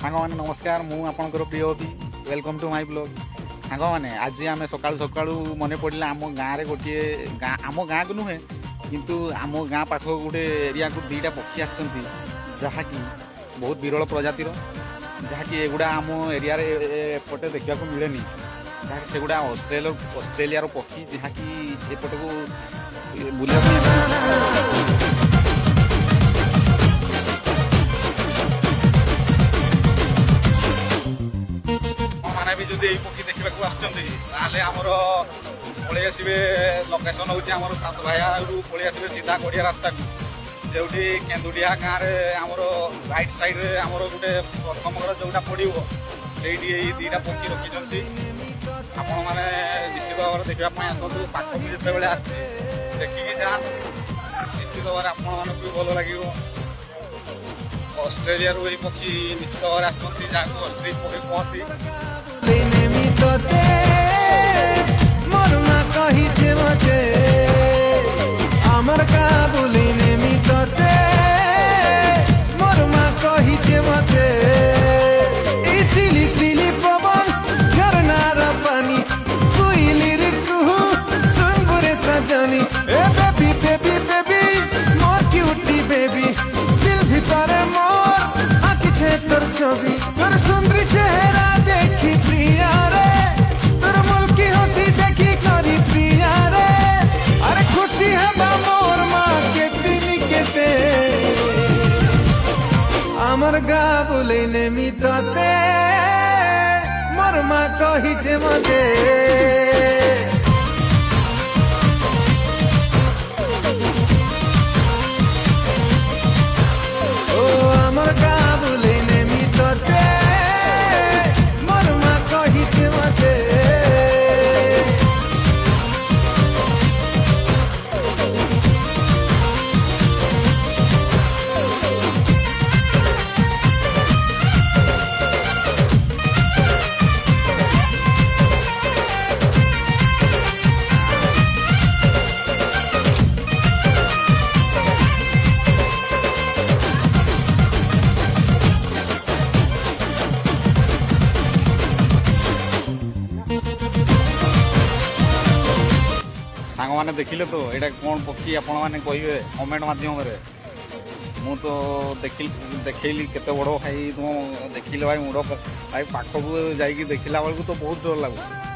ସାଙ୍ଗମାନେ ନମସ୍କାର, ମୁଁ ଆପଣଙ୍କର ପ୍ରିୟ Abhi. Welcome to my blog. ସାଙ୍ଗମାନେ ଆଜି ଆମେ ସକାଳୁ ସକାଳୁ ମନେ ପଡ଼ିଲା ଆମ ଗାଁରେ ଗୋଟିଏ ଆମ ଗାଁକୁ ନୁହେଁ କିନ୍ତୁ ଆମ ଗାଁ ପାଖ ଗୋଟେ ଏରିଆକୁ ଦୁଇଟା ପକ୍ଷୀ ଆସିଛନ୍ତି, ଯାହାକି ବହୁତ ବିରଳ ପ୍ରଜାତିର, ଯାହାକି ଏଗୁଡ଼ା ଆମ ଏରିଆରେ ଏପଟେ ଦେଖିବାକୁ ମିଳେନି। ଯାହାକି ସେଗୁଡ଼ା ଅଷ୍ଟ୍ରେଲିଆର ପକ୍ଷୀ, ଯାହାକି ଏପଟକୁ ବୁଲିବା ପାଇଁ ମାନେ ବି ଯଦି ଏଇ ପକ୍ଷୀ ଦେଖିବାକୁ ଆସୁଛନ୍ତି ତାହେଲେ ଆମର ପଳେଇ ଆସିବେ। ଲୋକେସନ୍ ହେଉଛି ଆମର ସାତଭାୟାରୁ ପଳେଇ ଆସିବେ ସିଧା ଗଡ଼ିଆ ରାସ୍ତାକୁ, ଯେଉଁଠି କେନ୍ଦୁଡ଼ିଆ ଗାଁରେ ଆମର ରାଇଟ୍ ସାଇଡ଼୍ରେ ଆମର ଗୋଟେ ପ୍ରଥମ ଘର ଯେଉଁଟା ପଡ଼ିବ, ସେଇଠି ଏଇ ଦୁଇଟା ପକ୍ଷୀ ରଖିଛନ୍ତି। ଆପଣମାନେ ନିଶ୍ଚିତ ଭାବରେ ଦେଖିବା ପାଇଁ ଆସନ୍ତୁ। ପାଖକୁ ଯେତେବେଳେ ଆସିଛି ଦେଖିକି ଯାଆନ୍ତୁ, ନିଶ୍ଚିତ ଭାବରେ ଆପଣମାନଙ୍କୁ ବି ଭଲ ଲାଗିବ। ଅଷ୍ଟ୍ରେଲିଆରୁ ଏଇ ପକ୍ଷୀ ନିଶ୍ଚିତ ଭାବରେ ଆସୁଛନ୍ତି, ଯାହାକୁ ଅଷ୍ଟ୍ରିଚ୍ ପକ୍ଷୀ କୁହନ୍ତି। আমার কাবুলি নেমি তোতে মোর মা কহিছে মতে এই সিলি সিলি পবন ঝরনার পানি কুইলির কুহু সুন্দরে সাজনি এ বেবি বেবি বেবি মোর কিউটি বেবি দিল ভিতরে মোর আঁকিছে তোর ছবি তোর সুন্দরী চেহারা দেখি প্রিয়া রে তোর মুলকি হাসি দেখি করি প্রিয়া রে আরে খুশি হবা মোর মা কেতে নিকেতে আমার গা বলে নেমি তোতে মোর মা কহিছে মতে ও আমার গা বলে নেমি তোতে মোর মা কহিছে মতে ସାଙ୍ଗମାନେ ଦେଖିଲେ ତ ଏଇଟା କ'ଣ ପକ୍ଷୀ ଆପଣମାନେ କହିବେ କମେଣ୍ଟ ମାଧ୍ୟମରେ। ମୁଁ ତ ଦେଖେଇଲି କେତେ ବଡ଼ ଭାଇ, ତୁମ ଦେଖିଲେ ଭାଇ ମୁଣ୍ଡ ଭାଇ ପାଖକୁ ଯାଇକି ଦେଖିଲା ବେଳକୁ ତ ବହୁତ ଡର ଲାଗୁଛି।